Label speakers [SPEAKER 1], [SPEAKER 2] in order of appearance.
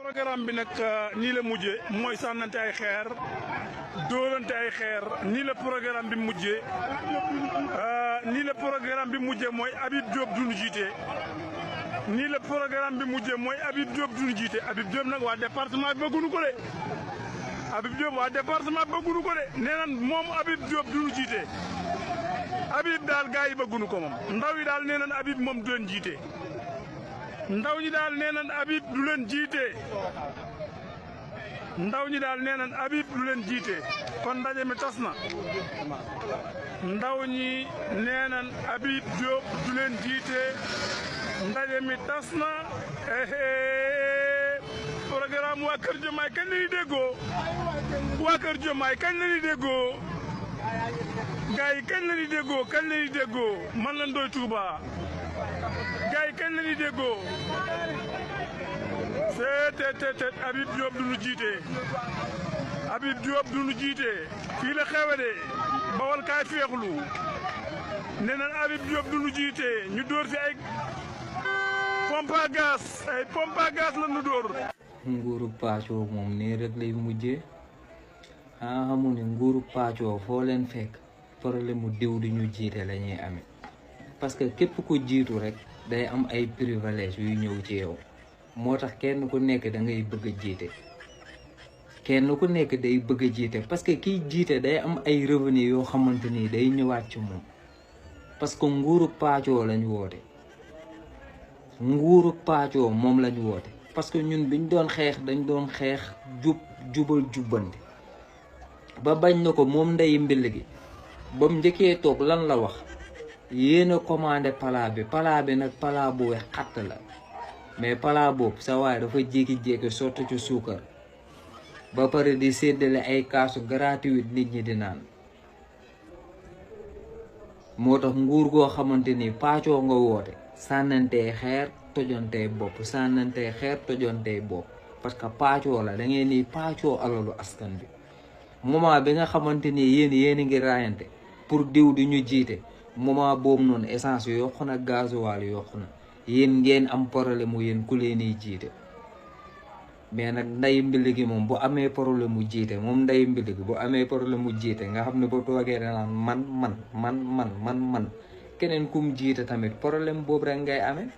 [SPEAKER 1] programme bi nag nii la mujjee mooy sànnante ay xeer dóorante ay xeer nii la programme bi mujjee mooy Habib Diop duñu jiite nii la programme bi mujjee mooy Habib Diop duñu jiite Habib Diop nag waa département bi bëgguñu ko de Habib Diop waa département bi bëgguñu ko de nee nan moom Habib Diop duñu jiite Habib daal gars yi bëgguñu ko moom ndaw yi daal nee nan Habib moom du leen jiite ndaw ñi daal nee nan Habib du leen jiite ndaw ñi daal nee nan Habib du leen jiite kon ndaje mi tas na ndaw ñi nee nan Habib Diop du leen jiite ndaje mi tas na programme waa Kër Diomaye kañ la ñuy déggoo waa Kër Diomaye kañ la ñuy déggoo gars yi kañ la ñuy déggoo man la Ndoye Touba gars yi kañ la ñuy déggoo seet Habib Diop du ñu jiite Habib Diop du ñu jiite fii la xewe de Bawol kaay feexlu nee na Habib Diop du ñu jiite ñu dóor fi ay pompe à gaz la ñu dóor.
[SPEAKER 2] nguuru paccoo moom nii rek lay mujjee xamu ne nguuru paccoo foo leen fekk problème mu diw di ñu jiite la ñuy amee parce que képp ku jiitu rek day am ay privilèges yu ñëw ci yow moo tax kenn ku nekk da ngay bëgg a jiite kenn ku nekk day bëgg a jiite parce que kiy jiite day am ay revenu yoo xamante ni day ñëwaat ci moom parce que nguuru paccoo lañ woote nguuru paccoo moom lañ woote parce que ñun biñ doon xeex dañ doon xeex jubal jubbante ba bañ na ko moom ndey mbill gi ba mu njëkkee toog lan la wax yéen a commandé pala bi nag pala bu weex xatt la mais pala boobu sa waay dafa jékki-jékki sotti ci suukar ba pare di séddale ay kaasu gratuit nit ñi di naan moo tax nguur goo xamante ni paccoo nga woote sànnantee xeer tojantee bopp parce que paccoo la da ngeen ni paccoo alalu askan bi moment bi nga xamante ni yéen a ngi raayante pour diw di ñu jiite moment boobu noonu essence yokku na gasoil yokku na yéen ngeen am problème mu yéen ku leen di jiite mais nag nday mbil gi moom bu amee problème mu jiite moom nday mbil gi bu amee problème mu jiite nga xam ne ba toogee danaan man keneen kum jiite tamit problème boobu rek ngay amee